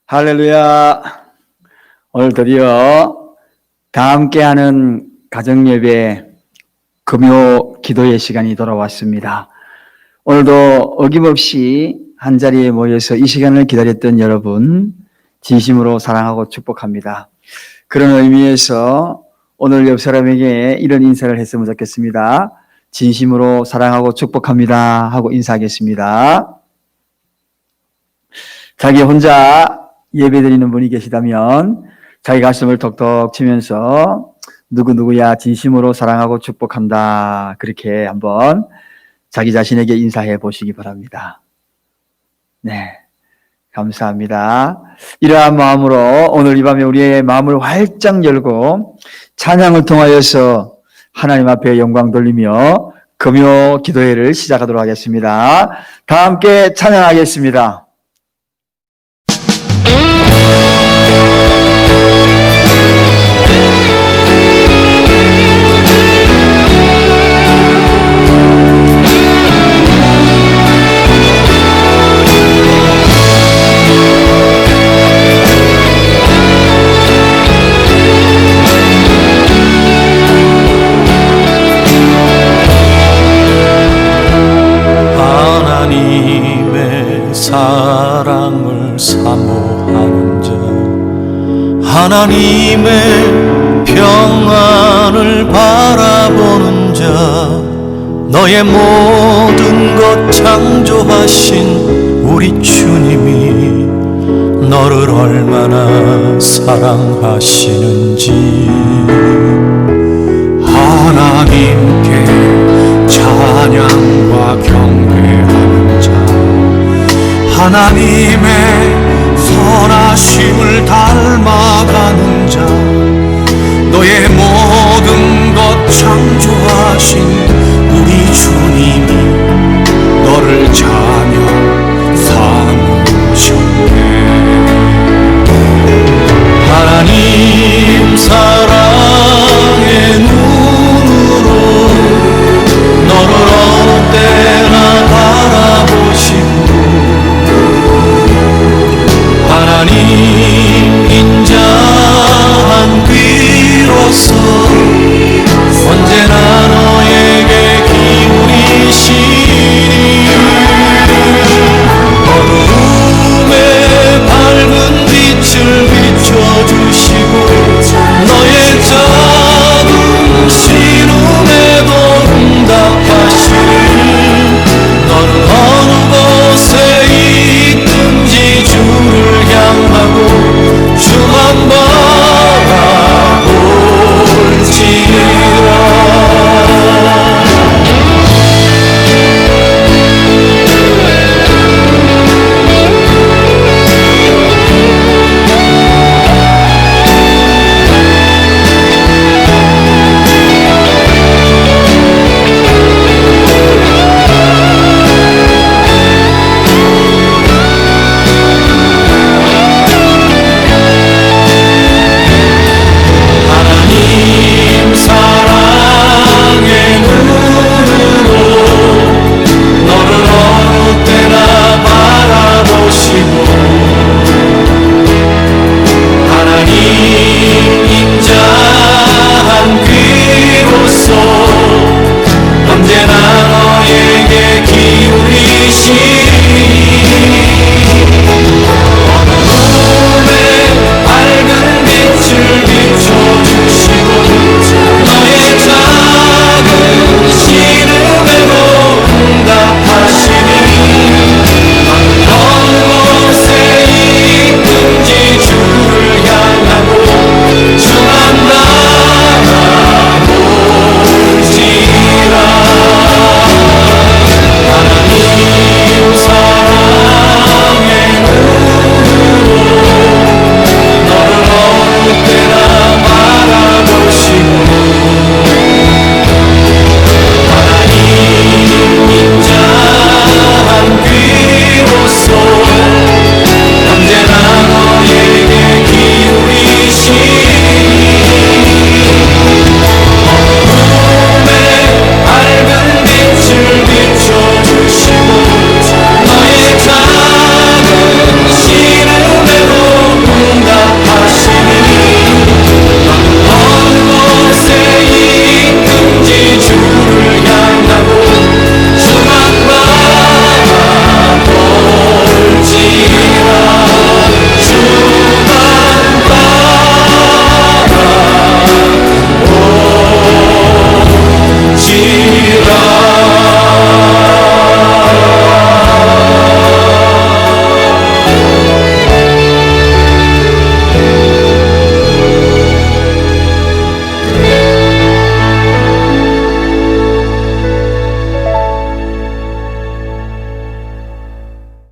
할렐루야. 오늘 드디어 다 함께하는 가정예배 금요 기도의 시간이 돌아왔습니다. 오늘도 어김없이 한자리에 모여서 이 시간을 기다렸던 여러분 진심으로 사랑하고 축복합니다. 그런 의미에서 오늘 옆 사람에게 이런 인사를 했으면 좋겠습니다. 진심으로 사랑하고 축복합니다 하고 인사하겠습니다. 자기 혼자 예배드리는 분이 계시다면 자기 가슴을 톡톡 치면서 누구누구야 진심으로 사랑하고 축복한다, 그렇게 한번 자기 자신에게 인사해 보시기 바랍니다. 네, 감사합니다. 이러한 마음으로 오늘 이 밤에 우리의 마음을 활짝 열고 찬양을 통하여서 하나님 앞에 영광 돌리며 금요 기도회를 시작하도록 하겠습니다. 다 함께 찬양하겠습니다. 하나님의 사랑을 사모하는 자, 하나님의 평안을 바라보는 자, 너의 모든 것 창조하신 우리 주님이 너를 얼마나 사랑하시는지. 하나님께 찬양과 경배하는 자, 하나님의 선하심을 닮아가는 자, 너의 모든 것 창조하신 우리 주님이 너를 자녀 삼으셨네. 하나님 사랑의 눈으로 너를 어느 때나 바라보시고, 하나님 인자한 귀로서 언제나 너에게 기울이신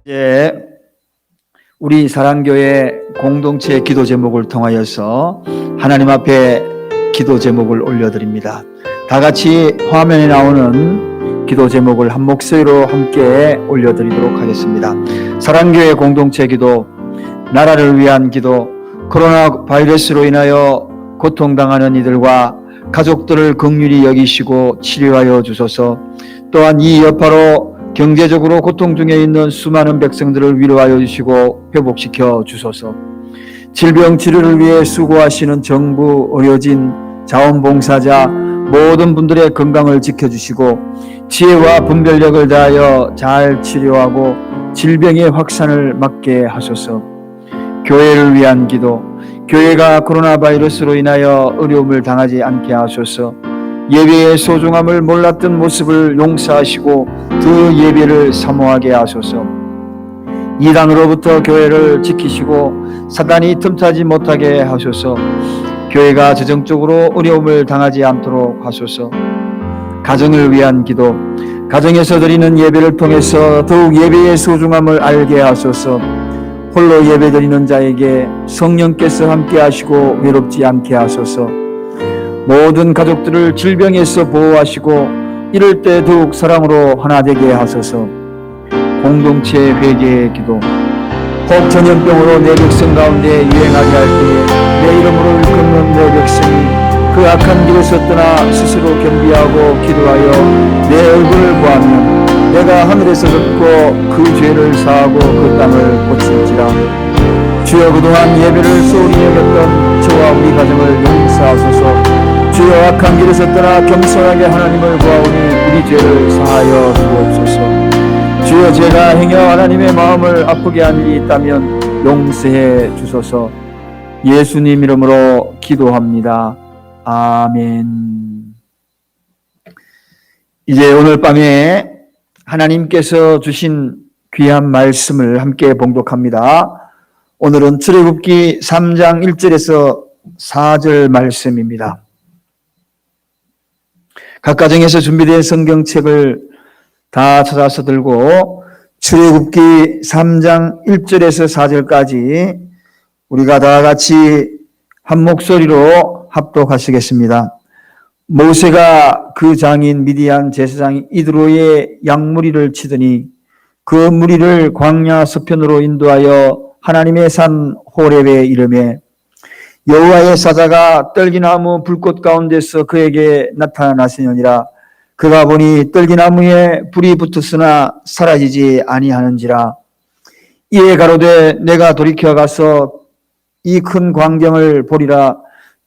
예, 우리 사랑교회 공동체 기도 제목을 통하여서 하나님 앞에 기도 제목을 올려드립니다. 다 같이 화면에 나오는 기도 제목을 한 목소리로 함께 올려드리도록 하겠습니다. 사랑교회 공동체 기도, 나라를 위한 기도, 코로나 바이러스로 인하여 고통당하는 이들과 가족들을 긍휼히 여기시고 치료하여 주소서. 또한 이 여파로 경제적으로 고통 중에 있는 수많은 백성들을 위로하여 주시고 회복시켜 주소서. 질병 치료를 위해 수고하시는 정부, 의료진, 자원봉사자 모든 분들의 건강을 지켜주시고 지혜와 분별력을 다하여 잘 치료하고 질병의 확산을 막게 하소서. 교회를 위한 기도, 교회가 코로나 바이러스로 인하여 어려움을 당하지 않게 하소서. 예배의 소중함을 몰랐던 모습을 용서하시고 그 예배를 사모하게 하소서. 이단으로부터 교회를 지키시고 사단이 틈타지 못하게 하소서. 교회가 재정적으로 어려움을 당하지 않도록 하소서. 가정을 위한 기도, 가정에서 드리는 예배를 통해서 더욱 예배의 소중함을 알게 하소서. 홀로 예배드리는 자에게 성령께서 함께 하시고 외롭지 않게 하소서. 모든 가족들을 질병에서 보호하시고 이럴 때 더욱 사랑으로 하나 되게 하소서. 공동체 회개의 기도, 혹 전염병으로 내 백성 가운데 유행하게 할 때에 내 이름으로 일컫는 내 백성이 그 악한 길에서 떠나 스스로 겸비하고 기도하여 내 얼굴을 보하면 내가 하늘에서 듣고 그 죄를 사하고 그 땅을 고칠지라. 주여, 그동안 예배를 소홀히 여겼던 저와 우리 가정을 용서하소서. 주여, 악한 길에서 떠나 겸손하게 하나님을 구하오니 우리 죄를 사하여 주옵소서. 주여, 제가 행여 하나님의 마음을 아프게 한 일이 있다면 용서해 주소서. 예수님 이름으로 기도합니다. 아멘. 이제 오늘 밤에 하나님께서 주신 귀한 말씀을 함께 봉독합니다. 오늘은 출애굽기 3장 1절에서 4절 말씀입니다. 각 가정에서 준비된 성경책을 다 찾아서 들고 출애굽기 3장 1절에서 4절까지 우리가 다 같이 한 목소리로 합독하시겠습니다. 모세가 그 장인 미디안 제사장 이드로의 양무리를 치더니 그 무리를 광야 서편으로 인도하여 하나님의 산 호렙에 이르매 여호와의 사자가 떨기나무 불꽃 가운데서 그에게 나타나시느니라. 그가 보니 떨기나무에 불이 붙었으나 사라지지 아니하는지라. 이에 가로되 내가 돌이켜 가서 이 큰 광경을 보리라.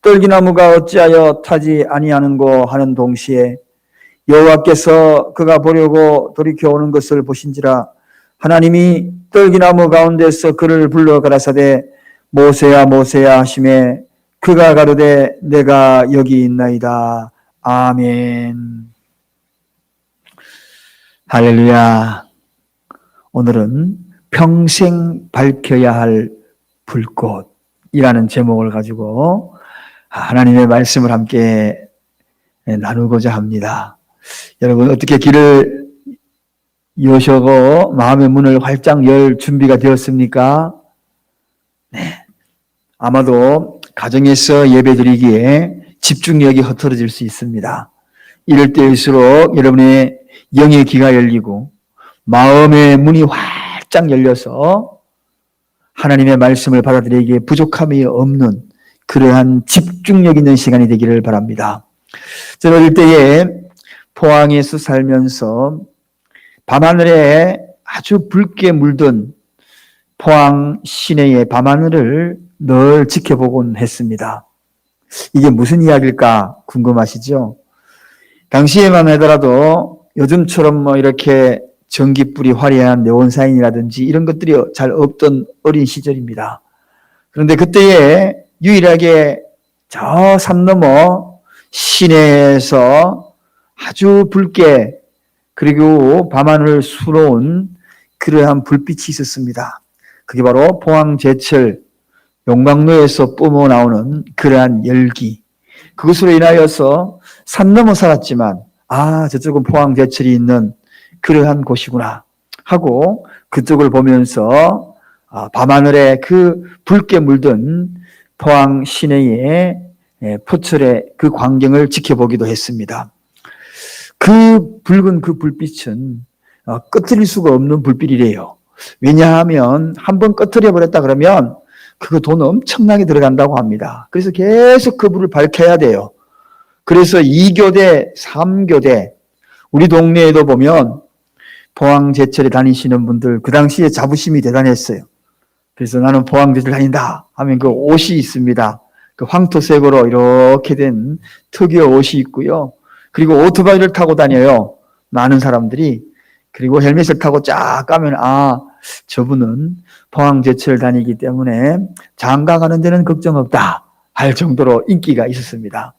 떨기나무가 어찌하여 타지 아니하는고 하는 동시에 여호와께서 그가 보려고 돌이켜 오는 것을 보신지라. 하나님이 떨기나무 가운데서 그를 불러 가라사대 모세야 모세야 하시매 그가 가로되 내가 여기 있나이다. 아멘. 할렐루야. 오늘은 평생 밝혀야 할 불꽃이라는 제목을 가지고 하나님의 말씀을 함께 나누고자 합니다. 여러분, 어떻게 길을 여셔고 마음의 문을 활짝 열 준비가 되었습니까? 네. 아마도 가정에서 예배드리기에 집중력이 흐트러질 수 있습니다. 이럴 때일수록 여러분의 영의 귀가 열리고 마음의 문이 활짝 열려서 하나님의 말씀을 받아들이기에 부족함이 없는 그러한 집중력 있는 시간이 되기를 바랍니다. 저는 어릴 때에 포항에서 살면서 밤하늘에 아주 붉게 물든 포항 시내의 밤하늘을 늘 지켜보곤 했습니다. 이게 무슨 이야기일까 궁금하시죠? 당시에만 하더라도 요즘처럼 이렇게 전기불이 화려한 네온사인이라든지 이런 것들이 잘 없던 어린 시절입니다. 그런데 그때에 유일하게 저 산 너머 시내에서 아주 붉게 그리고 밤하늘을 수놓은 그러한 불빛이 있었습니다. 그게 바로 포항제철 용광로에서 뿜어 나오는 그러한 열기. 그것으로 인하여서 산 넘어 살았지만 저쪽은 포항제철이 있는 그러한 곳이구나 하고 그쪽을 보면서 밤하늘에 그 붉게 물든 포항 시내의 포철의 그 광경을 지켜보기도 했습니다. 그 붉은 그 불빛은 꺼트릴 수가 없는 불빛이래요. 왜냐하면 한번 꺼트려 버렸다 그러면 그거 돈 엄청나게 들어간다고 합니다. 그래서 계속 그 불을 밝혀야 돼요. 그래서 2교대, 3교대, 우리 동네에도 보면 포항제철에 다니시는 분들 그 당시에 자부심이 대단했어요. 그래서 나는 포항제철 다닌다 하면 그 옷이 있습니다. 그 황토색으로 이렇게 된 특유의 옷이 있고요. 그리고 오토바이를 타고 다녀요. 많은 사람들이. 그리고 헬멧을 타고 쫙 가면 저분은 포항제철 다니기 때문에 장가 가는 데는 걱정 없다 할 정도로 인기가 있었습니다.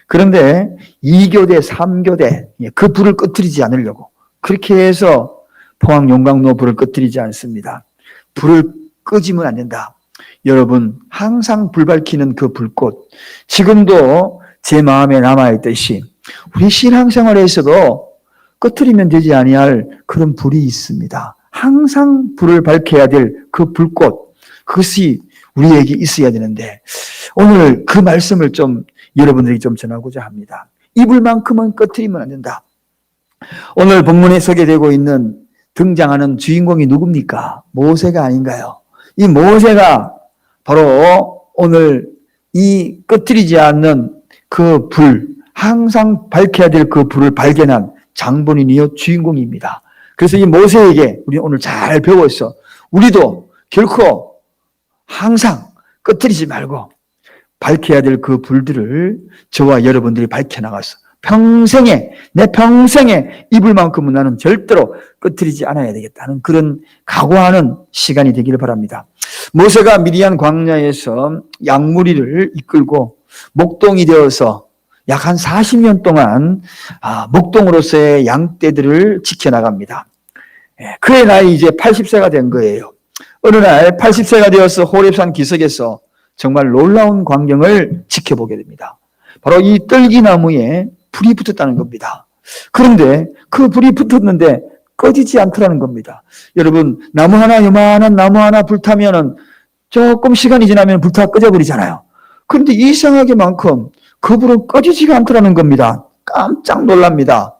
그런데 2교대, 3교대 그 불을 꺼뜨리지 않으려고 그렇게 해서 포항 용광로 불을 꺼뜨리지 않습니다. 불을 끄지면 안 된다. 여러분 항상 불 밝히는 그 불꽃 지금도 제 마음에 남아있듯이 우리 신앙생활에서도 꺼뜨리면 되지 아니할 그런 불이 있습니다. 항상 불을 밝혀야 될 그 불꽃 그것이 우리에게 있어야 되는데 오늘 그 말씀을 좀 여러분들에게 좀 전하고자 합니다. 이 불만큼은 꺼뜨리면 안 된다. 오늘 본문에 소개되고 있는 등장하는 주인공이 누굽니까? 모세가 아닌가요? 이 모세가 바로 오늘 이 꺼뜨리지 않는 그 불, 항상 밝혀야 될 그 불을 발견한 장본인이요 주인공입니다. 그래서 이 모세에게 우리 오늘 잘 배워서 우리도 결코 항상 꺼뜨리지 말고 밝혀야 될 그 불들을 저와 여러분들이 밝혀나가서 내 평생에 이 불만큼은 나는 절대로 꺼뜨리지 않아야 되겠다는 그런 각오하는 시간이 되기를 바랍니다. 모세가 미디안 광야에서 양무리를 이끌고 목동이 되어서 약 한 40년 동안 목동으로서의 양떼들을 지켜나갑니다. 그의 나이 이제 80세가 된 거예요. 어느 날 80세가 되어서 호렙산 기슭에서 정말 놀라운 광경을 지켜보게 됩니다. 바로 이 떨기나무에 불이 붙었다는 겁니다. 그런데 그 불이 붙었는데 꺼지지 않더라는 겁니다. 여러분 나무 하나 요만한 나무 하나 불타면은 조금 시간이 지나면 불타 꺼져버리잖아요. 그런데 이상하게만큼 그 불은 꺼지지가 않더라는 겁니다. 깜짝 놀랍니다.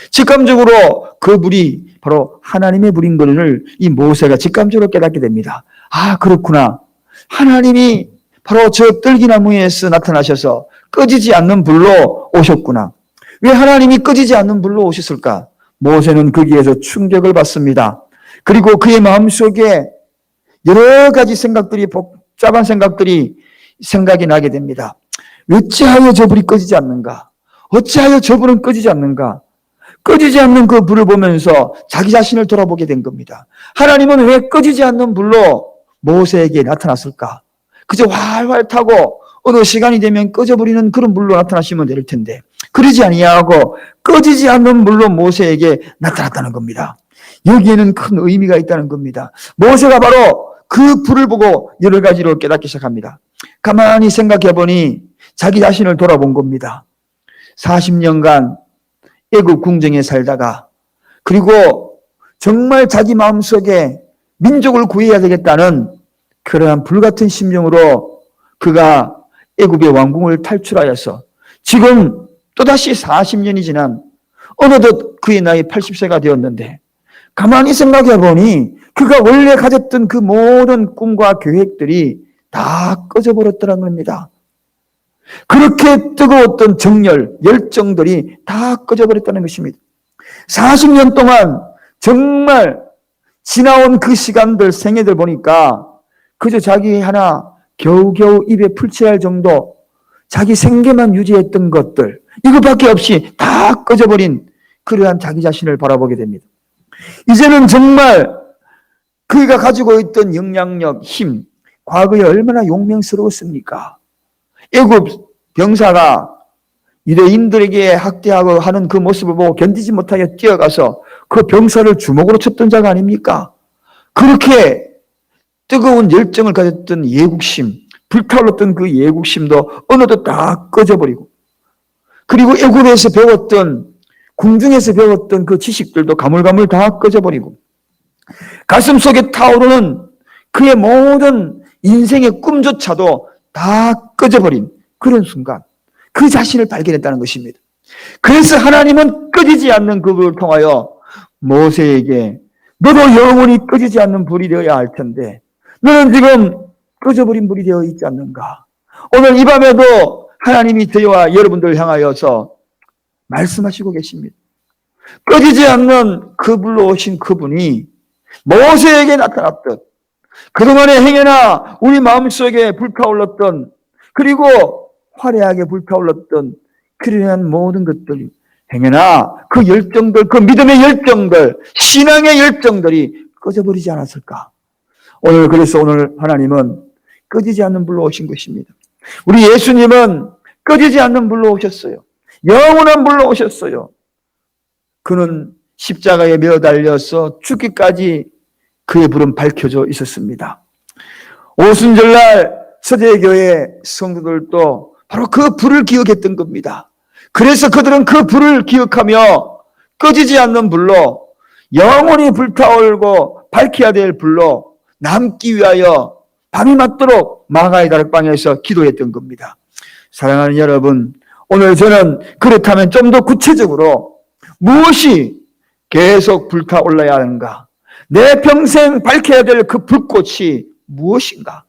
직감적으로 그 불이 바로 하나님의 불인 것을 이 모세가 직감적으로 깨닫게 됩니다. 그렇구나. 하나님이 바로 저 떨기나무에서 나타나셔서 꺼지지 않는 불로 오셨구나. 왜 하나님이 꺼지지 않는 불로 오셨을까? 모세는 거기에서 충격을 받습니다. 그리고 그의 마음속에 여러 가지 생각들이 복잡한 생각이 나게 됩니다. 어찌하여 저 불이 꺼지지 않는가? 어찌하여 저 불은 꺼지지 않는가? 꺼지지 않는 그 불을 보면서 자기 자신을 돌아보게 된 겁니다. 하나님은 왜 꺼지지 않는 불로 모세에게 나타났을까? 그저 활활 타고 어느 시간이 되면 꺼져버리는 그런 불로 나타나시면 될 텐데 그러지 아니하고 꺼지지 않는 불로 모세에게 나타났다는 겁니다. 여기에는 큰 의미가 있다는 겁니다. 모세가 바로 그 불을 보고 여러 가지로 깨닫기 시작합니다. 가만히 생각해 보니 자기 자신을 돌아본 겁니다. 40년간 애굽 궁정에 살다가 그리고 정말 자기 마음속에 민족을 구해야 되겠다는 그러한 불같은 심정으로 그가 애굽의 왕궁을 탈출하여서 지금 또다시 40년이 지난 어느덧 그의 나이 80세가 되었는데 가만히 생각해 보니 그가 원래 가졌던 그 모든 꿈과 계획들이 다 꺼져버렸더라는 겁니다. 그렇게 뜨거웠던 정열, 열정들이 다 꺼져버렸다는 것입니다. 40년 동안 정말 지나온 그 시간들, 생애들 보니까 그저 자기 하나 겨우겨우 입에 풀칠할 정도 자기 생계만 유지했던 것들 이것밖에 없이 다 꺼져버린 그러한 자기 자신을 바라보게 됩니다. 이제는 정말 그가 가지고 있던 영향력, 힘, 과거에 얼마나 용맹스러웠습니까? 애굽 병사가 유대인들에게 학대하고 하는 그 모습을 보고 견디지 못하여 뛰어가서 그 병사를 주먹으로 쳤던 자가 아닙니까? 그렇게 뜨거운 열정을 가졌던 예국심, 불타올랐던 그 예국심도 어느덧 다 꺼져버리고 그리고 애굽에서 배웠던 궁중에서 배웠던 그 지식들도 가물가물 다 꺼져버리고 가슴 속에 타오르는 그의 모든 인생의 꿈조차도 다 꺼져버린 그런 순간 그 자신을 발견했다는 것입니다. 그래서 하나님은 꺼지지 않는 그 불을 통하여 모세에게 너도 영원히 꺼지지 않는 불이 되어야 할 텐데 너는 지금 꺼져버린 불이 되어 있지 않는가? 오늘 이 밤에도 하나님이 저희와 여러분들을 향하여서 말씀하시고 계십니다. 꺼지지 않는 그 불로 오신 그분이 모세에게 나타났듯 그동안에 행여나 우리 마음속에 불타올랐던 그리고 화려하게 불타올랐던 그러한 모든 것들이 행여나 그 열정들, 그 믿음의 열정들, 신앙의 열정들이 꺼져버리지 않았을까? 그래서 오늘 하나님은 꺼지지 않는 불로 오신 것입니다. 우리 예수님은 꺼지지 않는 불로 오셨어요. 영원한 불로 오셨어요. 그는 십자가에 매어달려서 죽기까지 그의 불은 밝혀져 있었습니다. 오순절날 서재교회 성도들도 바로 그 불을 기억했던 겁니다. 그래서 그들은 그 불을 기억하며 꺼지지 않는 불로 영원히 불타올고 밝혀야 될 불로 남기 위하여 밤이 맞도록 마가의 다락방에서 기도했던 겁니다. 사랑하는 여러분, 오늘 저는 그렇다면 좀 더 구체적으로 무엇이 계속 불타올라야 하는가? 내 평생 밝혀야 될 그 불꽃이 무엇인가?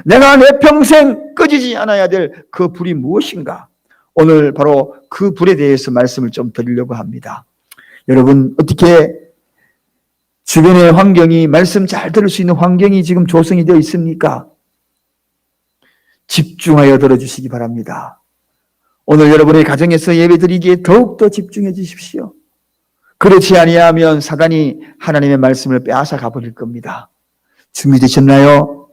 내가 내 평생 꺼지지 않아야 될 그 불이 무엇인가? 오늘 바로 그 불에 대해서 말씀을 좀 드리려고 합니다. 여러분, 어떻게 주변의 환경이 말씀 잘 들을 수 있는 환경이 지금 조성이 되어 있습니까? 집중하여 들어주시기 바랍니다. 오늘 여러분의 가정에서 예배드리기에 더욱더 집중해 주십시오. 그렇지 아니하면 사단이 하나님의 말씀을 빼앗아 가버릴 겁니다. 준비되셨나요?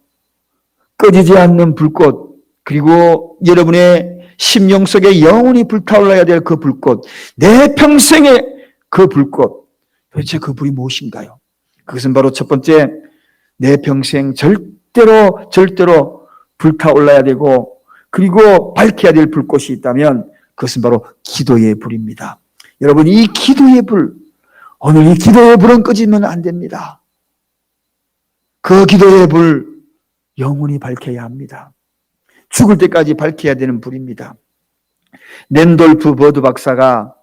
꺼지지 않는 불꽃, 그리고 여러분의 심령 속에 영원히 불타올라야 될 그 불꽃, 내 평생의 그 불꽃, 도대체 그 불이 무엇인가요? 그것은 바로 첫 번째, 내 평생 절대로 불타올라야 되고 그리고 밝혀야 될 불꽃이 있다면 그것은 바로 기도의 불입니다. 여러분, 이 기도의 불, 오늘 이 기도의 불은 꺼지면 안 됩니다. 그 기도의 불 영원히 밝혀야 합니다. 죽을 때까지 밝혀야 되는 불입니다. 랜돌프 버드 박사가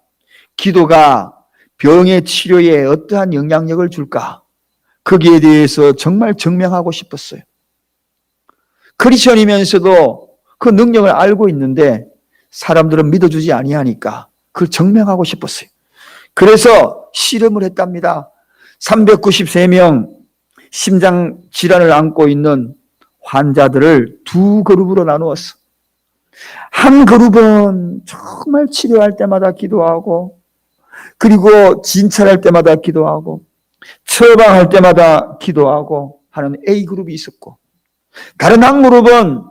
기도가 병의 치료에 어떠한 영향력을 줄까? 거기에 대해서 정말 증명하고 싶었어요. 크리스천이면서도 그 능력을 알고 있는데 사람들은 믿어주지 아니하니까 그걸 증명하고 싶었어요. 그래서 실험을 했답니다. 393명 심장 질환을 앓고 있는 환자들을 두 그룹으로 나누었어. 한 그룹은 정말 치료할 때마다 기도하고 그리고 진찰할 때마다 기도하고 처방할 때마다 기도하고 하는 A그룹이 있었고, 다른 한 그룹은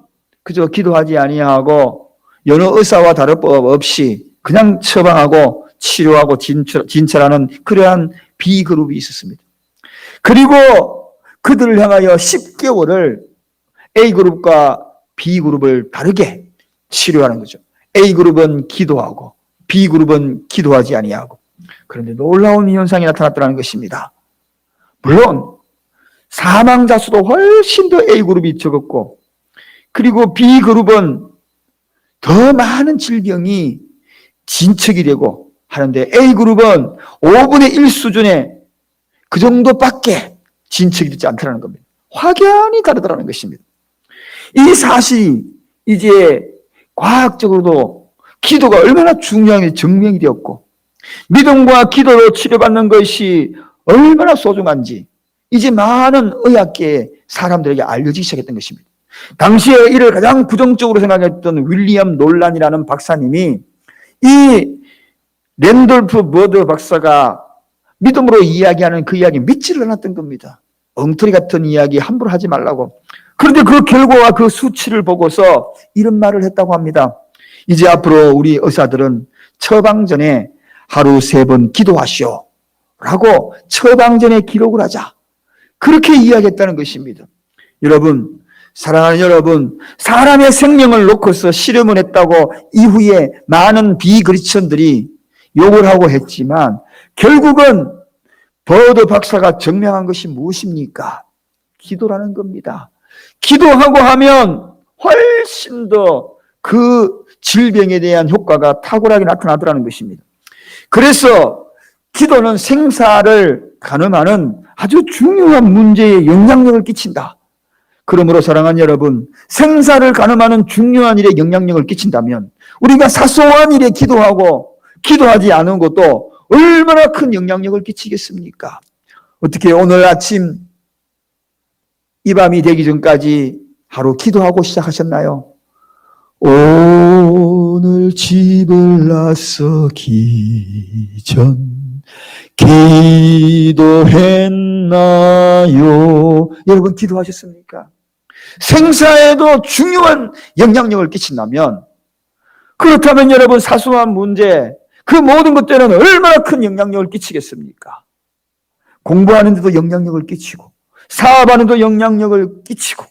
그저 기도하지 아니하고 여느 의사와 다를 법 없이 그냥 처방하고 치료하고 진찰하는 그러한 B그룹이 있었습니다. 그리고 그들을 향하여 10개월을 A그룹과 B그룹을 다르게 치료하는 거죠. A그룹은 기도하고 B그룹은 기도하지 아니하고. 그런데 놀라운 현상이 나타났다는 것입니다. 물론 사망자 수도 훨씬 더 A그룹이 적었고 그리고 B그룹은 더 많은 질병이 진척이 되고 하는데 A그룹은 5분의 1 수준의 그 정도밖에 진척이 되지 않다는 겁니다. 확연히 다르다는 것입니다. 이 사실이 이제 과학적으로도 기도가 얼마나 중요한지 증명이 되었고 믿음과 기도로 치료받는 것이 얼마나 소중한지 이제 많은 의학계의 사람들에게 알려지기 시작했던 것입니다. 당시에 이를 가장 부정적으로 생각했던 윌리엄 놀란이라는 박사님이 이 랜돌프 버드 박사가 믿음으로 이야기하는 그 이야기 믿지를 않았던 겁니다. 엉터리 같은 이야기 함부로 하지 말라고. 그런데 그 결과와 그 수치를 보고서 이런 말을 했다고 합니다. 이제 앞으로 우리 의사들은 처방 전에 하루 3번 기도하시오 라고 처방 전에 기록을 하자. 그렇게 이야기했다는 것입니다. 여러분, 사랑하는 여러분, 사람의 생명을 놓고서 실험을 했다고 이후에 많은 비그리스천들이 욕을 하고 했지만 결국은 버드 박사가 증명한 것이 무엇입니까? 기도라는 겁니다. 기도하고 하면 훨씬 더 그 질병에 대한 효과가 탁월하게 나타나더라는 것입니다. 그래서 기도는 생사를 가늠하는 아주 중요한 문제에 영향력을 끼친다. 그러므로 사랑하는 여러분, 생사를 가늠하는 중요한 일에 영향력을 끼친다면 우리가 사소한 일에 기도하고 기도하지 않은 것도 얼마나 큰 영향력을 끼치겠습니까? 어떻게 오늘 아침 이 밤이 되기 전까지 하루 기도하고 시작하셨나요? 오늘 집을 나서기 전 기도했나요? 여러분 기도하셨습니까? 생사에도 중요한 영향력을 끼친다면, 그렇다면 여러분 사소한 문제, 그 모든 것들은 얼마나 큰 영향력을 끼치겠습니까? 공부하는 데도 영향력을 끼치고, 사업하는 데도 영향력을 끼치고,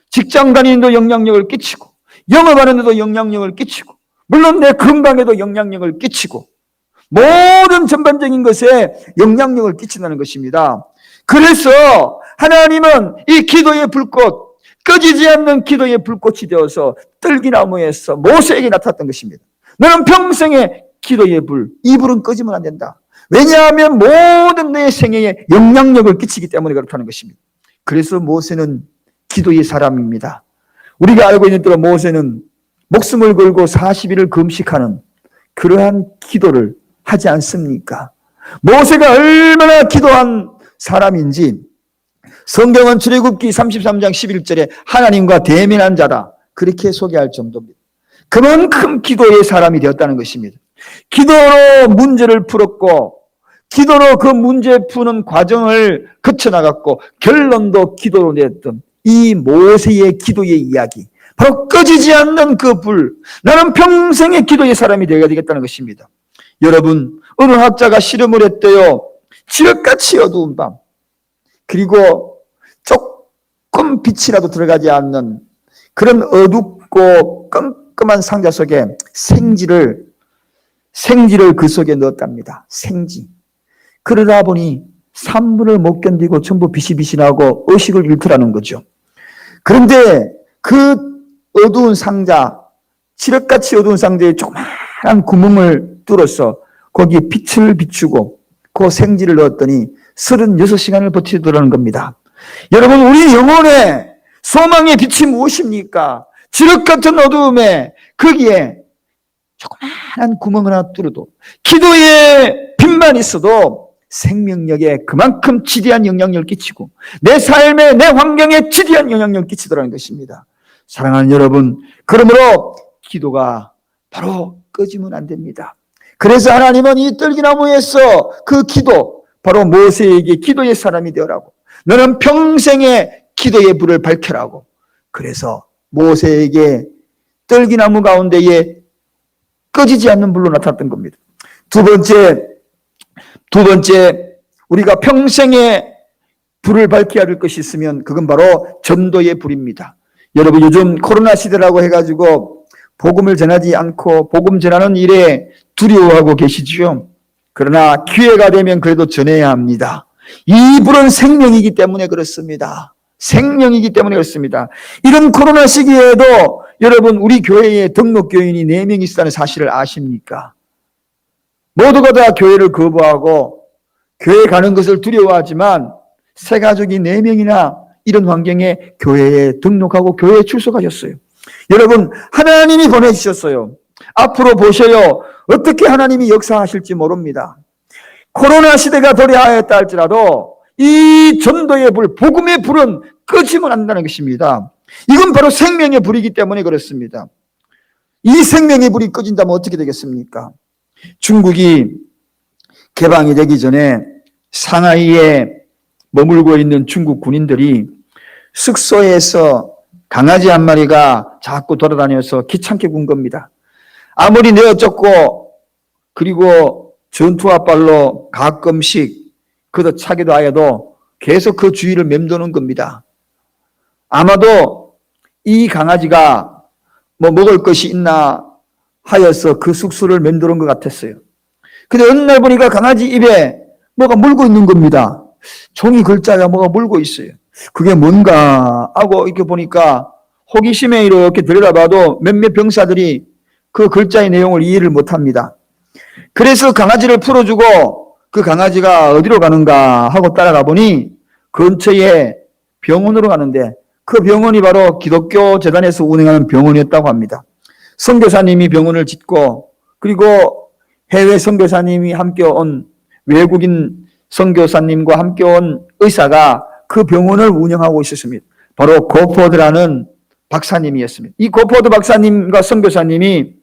직장 다니는 데도 영향력을 끼치고, 영업하는 데도 영향력을 끼치고, 물론 내 건강에도 영향력을 끼치고, 모든 전반적인 것에 영향력을 끼친다는 것입니다. 그래서 하나님은 이 기도의 불꽃, 꺼지지 않는 기도의 불꽃이 되어서 떨기나무에서 모세에게 나타났던 것입니다. 너는 평생에 기도의 불, 이 불은 꺼지면 안 된다. 왜냐하면 모든 내 생애에 영향력을 끼치기 때문에 그렇다는 것입니다. 그래서 모세는 기도의 사람입니다. 우리가 알고 있는 대로 모세는 목숨을 걸고 40일을 금식하는 그러한 기도를 하지 않습니까? 모세가 얼마나 기도한 사람인지 성경은 출애굽기 33장 11절에 하나님과 대면한 자다, 그렇게 소개할 정도입니다. 그만큼 기도의 사람이 되었다는 것입니다. 기도로 문제를 풀었고, 기도로 그 문제 푸는 과정을 거쳐나갔고, 결론도 기도로 냈던 이 모세의 기도의 이야기, 바로 꺼지지 않는 그 불, 나는 평생의 기도의 사람이 되어야 되겠다는 것입니다. 여러분, 어느 학자가 실험을 했대요. 지륵같이 어두운 밤, 그리고 조금 빛이라도 들어가지 않는 그런 어둡고 깜깜한 상자 속에 생지를 그 속에 넣었답니다. 생지. 그러다 보니 3분을 못 견디고 전부 빛이 나고 의식을 잃더라는 거죠. 그런데 그 어두운 상자, 지륵같이 어두운 상자에 조그마한 구멍을 뚫어서 거기에 빛을 비추고 그 생지를 넣었더니 36시간을 버티더라는 겁니다. 여러분, 우리 영혼의 소망의 빛이 무엇입니까? 지륵같은 어두움에 거기에 조그마한 구멍 하나 뚫어도, 기도의 빛만 있어도 생명력에 그만큼 지대한 영향력을 끼치고 내 삶에, 내 환경에 지대한 영향력을 끼치더라는 것입니다. 사랑하는 여러분, 그러므로 기도가 바로 꺼지면 안 됩니다. 그래서 하나님은 이 떨기나무에서 그 기도, 바로 모세에게 기도의 사람이 되어라고, 너는 평생에 기도의 불을 밝혀라고, 그래서 모세에게 떨기나무 가운데에 꺼지지 않는 불로 나타났던 겁니다. 두 번째, 우리가 평생에 불을 밝혀야 할 것이 있으면 그건 바로 전도의 불입니다. 여러분, 요즘 코로나 시대라고 해가지고 복음을 전하지 않고 복음 전하는 일에 두려워하고 계시지요. 그러나 기회가 되면 그래도 전해야 합니다. 이 불은 생명이기 때문에 그렇습니다. 생명이기 때문에 그렇습니다. 이런 코로나 시기에도 여러분, 우리 교회에 등록 교인이 4명 있다는 사실을 아십니까? 모두가 다 교회를 거부하고 교회 가는 것을 두려워하지만 새 가족이 4명이나 이런 환경에 교회에 등록하고 교회에 출석하셨어요. 여러분, 하나님이 보내주셨어요. 앞으로 보셔요. 어떻게 하나님이 역사하실지 모릅니다. 코로나 시대가 도래하였다 할지라도 이 전도의 불, 복음의 불은 꺼지면 안 된다는 것입니다. 이건 바로 생명의 불이기 때문에 그렇습니다. 이 생명의 불이 꺼진다면 어떻게 되겠습니까? 중국이 개방이 되기 전에 상하이에 머물고 있는 중국 군인들이 숙소에서 강아지 한 마리가 자꾸 돌아다녀서 귀찮게 군 겁니다. 아무리 내어쫓고 그리고 전투화 발로 가끔씩 걷어차기도 하여도 계속 그 주위를 맴도는 겁니다. 아마도 이 강아지가 뭐 먹을 것이 있나 하여서 그 숙소를 맴도는 것 같았어요. 근데 어느 날 보니까 강아지 입에 뭐가 물고 있는 겁니다. 종이 글자가 뭐가 물고 있어요. 그게 뭔가 하고 이렇게 보니까 호기심에 이렇게 들여다봐도 몇몇 병사들이 그 글자의 내용을 이해를 못합니다. 그래서 강아지를 풀어주고 그 강아지가 어디로 가는가 하고 따라가 보니 근처에 병원으로 가는데 그 병원이 바로 기독교 재단에서 운영하는 병원이었다고 합니다. 선교사님이 병원을 짓고 그리고 해외 선교사님이 함께 온 외국인 선교사님과 함께 온 의사가 그 병원을 운영하고 있었습니다. 바로 고포드라는 박사님이었습니다. 이 고포드 박사님과 선교사님이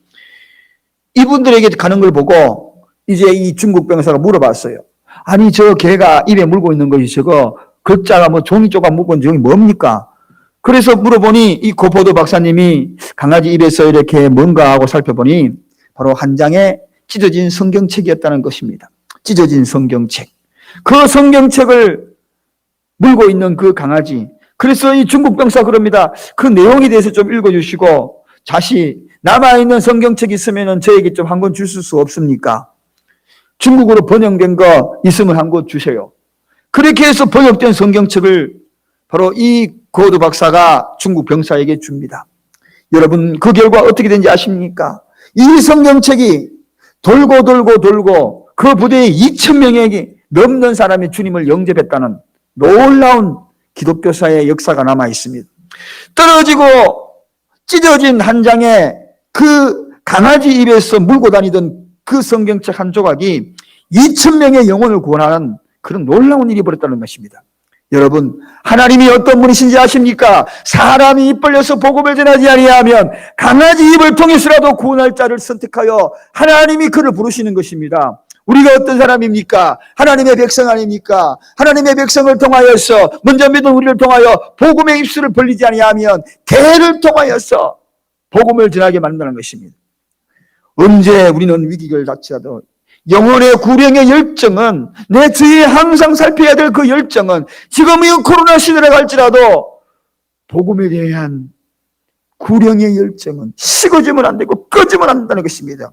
이분들에게 가는 걸 보고 이제 이 중국 병사가 물어봤어요. 아니 저 개가 입에 물고 있는 것이 저거 글자가 뭐 종이 조각 물고 있는 종이 뭡니까? 그래서 물어보니 이 고포드 박사님이 강아지 입에서 이렇게 뭔가 하고 살펴보니 바로 한 장의 찢어진 성경책이었다는 것입니다. 찢어진 성경책. 그 성경책을 물고 있는 그 강아지. 그래서 이 중국 병사 그럽니다. 그 내용에 대해서 좀 읽어주시고 다시 남아있는 성경책 있으면 저에게 좀 한 권 주실 수 없습니까? 중국어로 번역된 거 있으면 한 권 주세요. 그렇게 해서 번역된 성경책을 바로 이 고드 박사가 중국 병사에게 줍니다. 여러분 그 결과 어떻게 된지 아십니까? 이 성경책이 돌고 그 부대에 2,000명에게 넘는 사람이 주님을 영접했다는 놀라운 기독교사의 역사가 남아 있습니다. 떨어지고 찢어진 한 장에 그 강아지 입에서 물고 다니던 그 성경책 한 조각이 2,000명의 영혼을 구원하는 그런 놀라운 일이 벌어졌다는 것입니다. 여러분 하나님이 어떤 분이신지 아십니까? 사람이 입 벌려서 복음을 전하지 아니하면 강아지 입을 통해서라도 구원할 자를 선택하여 하나님이 그를 부르시는 것입니다. 우리가 어떤 사람입니까? 하나님의 백성 아닙니까? 하나님의 백성을 통하여서 먼저 믿은 우리를 통하여 복음의 입술을 벌리지 아니하면 개를 통하여서 복음을 전하게 만드는 것입니다. 언제 우리는 위기를 닥치라도 영혼의 구령의 열정은 내 주위에 항상 살펴야 될 그 열정은 지금 이 코로나 시대를 갈지라도 복음에 대한 구령의 열정은 식어지면 안 되고 꺼지면 안 된다는 것입니다.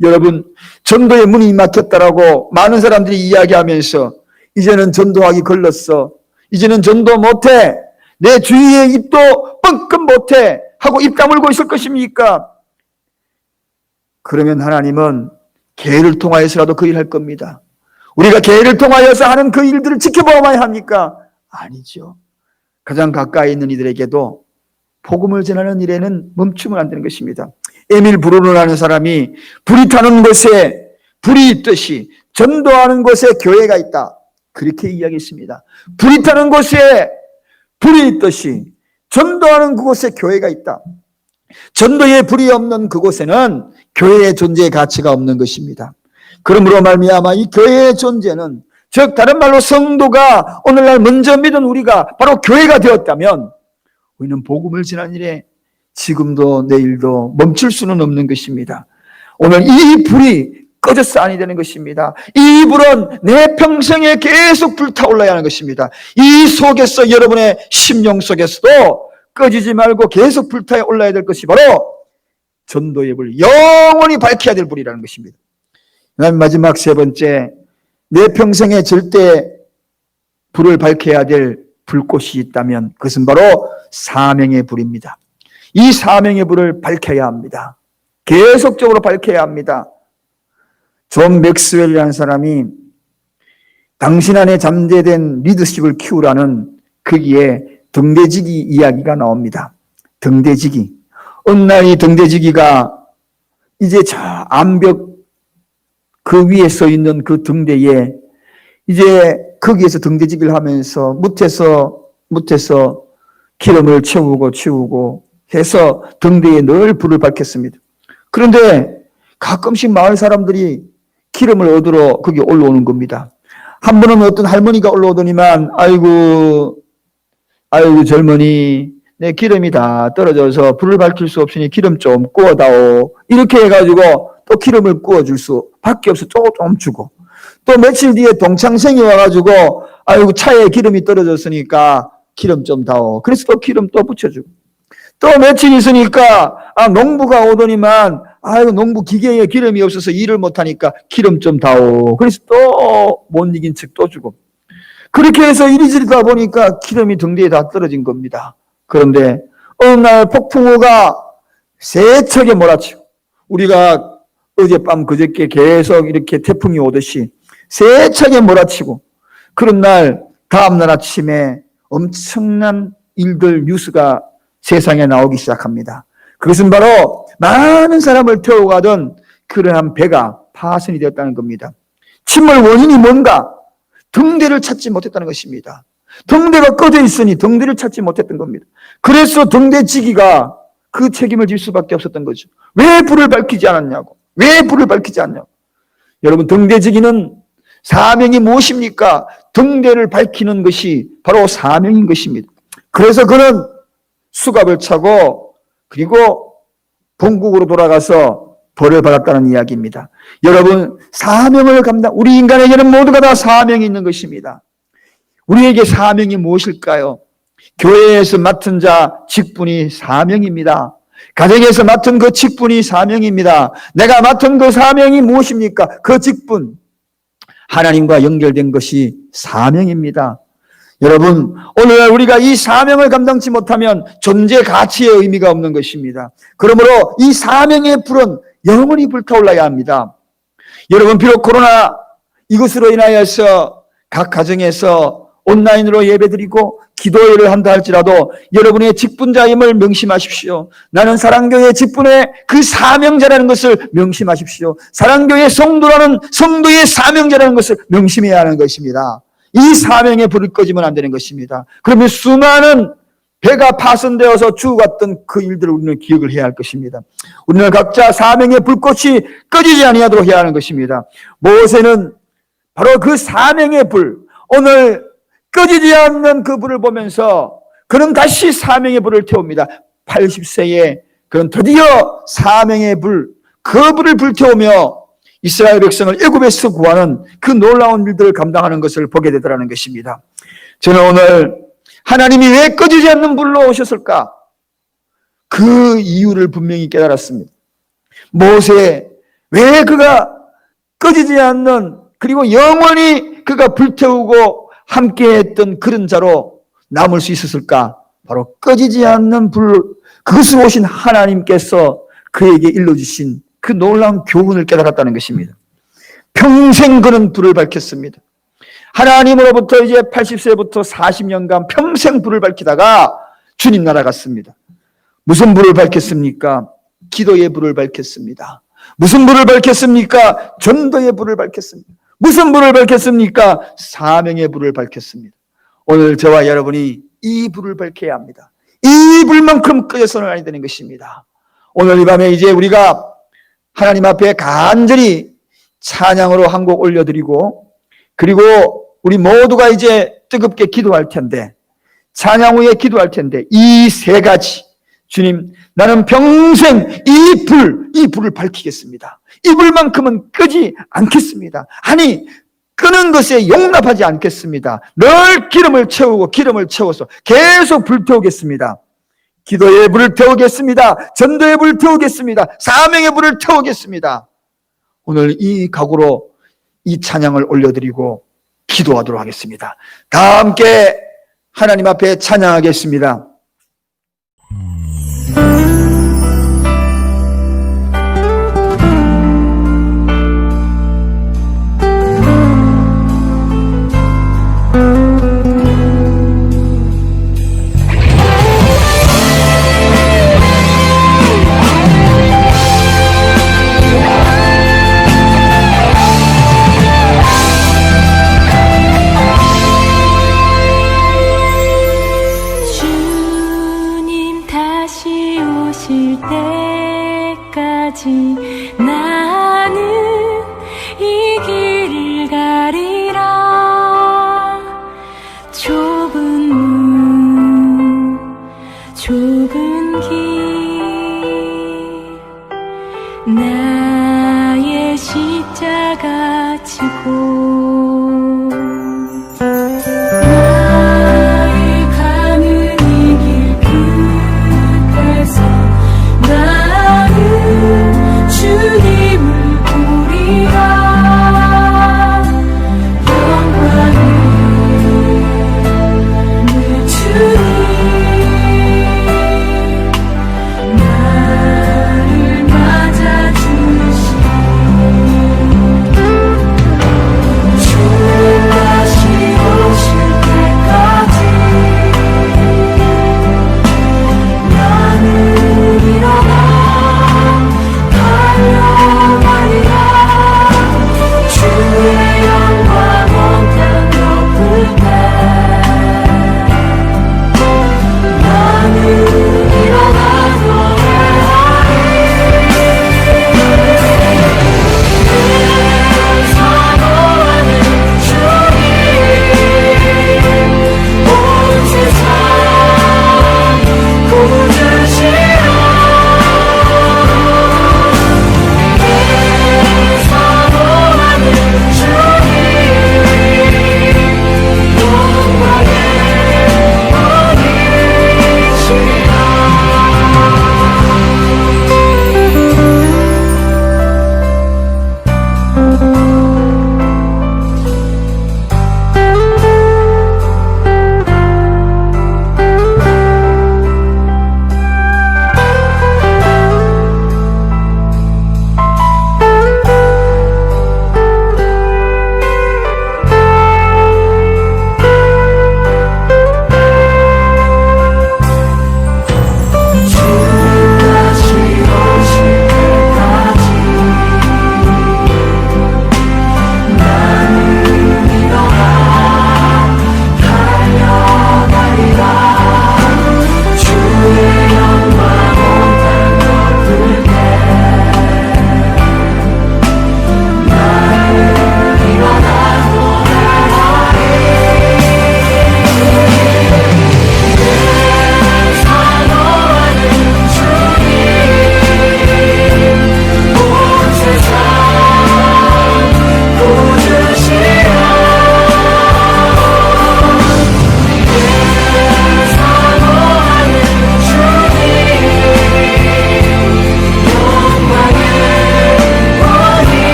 여러분 전도의 문이 막혔다라고 많은 사람들이 이야기하면서 이제는 전도하기 걸렸어. 이제는 전도 못해. 내 주위에 입도 뻥끗 못해 하고 입 다물고 있을 것입니까? 그러면 하나님은 개를 통하여서라도 그 일을 할 겁니다. 우리가 개를 통하여서 하는 그 일들을 지켜봐야 합니까? 아니죠. 가장 가까이 있는 이들에게도 복음을 전하는 일에는 멈추면 안 되는 것입니다. 에밀 브루너라는 사람이 불이 타는 곳에 불이 있듯이 전도하는 곳에 교회가 있다. 그렇게 이야기했습니다. 불이 타는 곳에 불이 있듯이 전도하는 그곳에 교회가 있다. 전도에 불이 없는 그곳에는 교회의 존재의 가치가 없는 것입니다. 그러므로 말미암아 이 교회의 존재는 즉 다른 말로 성도가 오늘날 먼저 믿은 우리가 바로 교회가 되었다면 우리는 복음을 전하는 일에 지금도 내일도 멈출 수는 없는 것입니다. 오늘 이 불이 꺼져서 아니 되는 것입니다. 이 불은 내 평생에 계속 불타올라야 하는 것입니다. 이 속에서 여러분의 심령 속에서도 꺼지지 말고 계속 불타올라야 될 것이 바로 전도의 불, 영원히 밝혀야 될 불이라는 것입니다. 마지막 세 번째, 내 평생에 절대 불을 밝혀야 될 불꽃이 있다면 그것은 바로 사명의 불입니다. 이 사명의 불을 밝혀야 합니다. 계속적으로 밝혀야 합니다. 존 맥스웰이라는 사람이 당신 안에 잠재된 리더십을 키우라는 거기에 등대지기 이야기가 나옵니다. 등대지기. 어느 날 이 등대지기가 이제 저 암벽 그 위에 서 있는 그 등대에 이제 거기에서 등대지기를 하면서 못해서 기름을 채우고 해서 등대에 늘 불을 밝혔습니다. 그런데 가끔씩 마을 사람들이 기름을 얻으러 거기 올라오는 겁니다. 한 번은 어떤 할머니가 올라오더니만 아이고 젊은이 내 기름이 다 떨어져서 불을 밝힐 수 없으니 기름 좀 구워다오. 이렇게 해가지고 또 기름을 구워줄 수밖에 없어. 좀 주고 또 며칠 뒤에 동창생이 와가지고 아이고 차에 기름이 떨어졌으니까 기름 좀 다오. 그래서 또 기름 또 붙여주고 또 며칠 있으니까 농부가 오더니만 아이고, 농부 기계에 기름이 없어서 일을 못하니까 기름 좀 다오. 그래서 또 못 이긴 척 또 주고. 그렇게 해서 이리저리다 보니까 기름이 등 뒤에 다 떨어진 겁니다. 그런데 어느 날 폭풍우가 세차게 몰아치고, 우리가 어젯밤 그저께 계속 이렇게 태풍이 오듯이 세차게 몰아치고, 그런 날 다음날 아침에 엄청난 일들 뉴스가 세상에 나오기 시작합니다. 그것은 바로 많은 사람을 태워가던 그러한 배가 파손이 되었다는 겁니다. 침몰 원인이 뭔가? 등대를 찾지 못했다는 것입니다. 등대가 꺼져 있으니 등대를 찾지 못했던 겁니다. 그래서 등대지기가 그 책임을 질 수밖에 없었던 거죠. 왜 불을 밝히지 않았냐고. 왜 불을 밝히지 않냐고. 여러분, 등대지기는 사명이 무엇입니까? 등대를 밝히는 것이 바로 사명인 것입니다. 그래서 그는 수갑을 차고 그리고 본국으로 돌아가서 벌을 받았다는 이야기입니다. 여러분, 사명을 우리 인간에게는 모두가 다 사명이 있는 것입니다. 우리에게 사명이 무엇일까요? 교회에서 맡은 자 직분이 사명입니다. 가정에서 맡은 그 직분이 사명입니다. 내가 맡은 그 사명이 무엇입니까? 그 직분, 하나님과 연결된 것이 사명입니다. 여러분, 오늘날 우리가 이 사명을 감당치 못하면 존재 가치의 의미가 없는 것입니다. 그러므로 이 사명의 불은 영원히 불타올라야 합니다. 여러분, 비록 코로나 이것으로 인하여서 각 가정에서 온라인으로 예배드리고 기도회를 한다 할지라도 여러분의 직분자임을 명심하십시오. 나는 사랑교회 직분의 그 사명자라는 것을 명심하십시오. 사랑교회 성도라는 성도의 사명자라는 것을 명심해야 하는 것입니다. 이 사명에 불을 꺼지면 안 되는 것입니다. 그러면 수많은 배가 파손되어서 죽어갔던 그 일들을 우리는 기억을 해야 할 것입니다. 우리는 각자 사명의 불꽃이 꺼지지 아니하도록 해야 하는 것입니다. 모세는 바로 그 사명의 불, 오늘 꺼지지 않는 그 불을 보면서 그는 다시 사명의 불을 태웁니다. 80세에 그는 드디어 사명의 불, 그 불을 불태우며 이스라엘 백성을 애굽에서 구하는 그 놀라운 일들을 감당하는 것을 보게 되더라는 것입니다. 저는 오늘 하나님이 왜 꺼지지 않는 불로 오셨을까? 그 이유를 분명히 깨달았습니다. 모세, 왜 그가 꺼지지 않는, 그리고 영원히 그가 불태우고 함께했던 그런 자로 남을 수 있었을까? 바로 꺼지지 않는 불, 그것을 오신 하나님께서 그에게 일러주신 그 놀라운 교훈을 깨달았다는 것입니다. 평생 그는 불을 밝혔습니다. 하나님으로부터 이제 80세부터 40년간 평생 불을 밝히다가 주님 날아갔습니다. 무슨 불을 밝혔습니까? 기도의 불을 밝혔습니다. 무슨 불을 밝혔습니까? 전도의 불을 밝혔습니다. 무슨 불을 밝혔습니까? 사명의 불을 밝혔습니다. 오늘 저와 여러분이 이 불을 밝혀야 합니다. 이 불만큼 꺼져서는 아니 되는 것입니다. 오늘 이 밤에 이제 우리가 하나님 앞에 간절히 찬양으로 한 곡 올려드리고, 그리고 우리 모두가 이제 뜨겁게 기도할 텐데, 찬양 후에 기도할 텐데, 이 세 가지, 주님, 나는 평생 이 불을 밝히겠습니다. 이 불만큼은 끄지 않겠습니다. 아니, 끄는 것에 용납하지 않겠습니다. 늘 기름을 채워서 계속 불태우겠습니다. 기도의 불을 태우겠습니다. 전도의 불을 태우겠습니다. 사명의 불을 태우겠습니다. 오늘 이 각오로 이 찬양을 올려드리고 기도하도록 하겠습니다. 다 함께 하나님 앞에 찬양하겠습니다.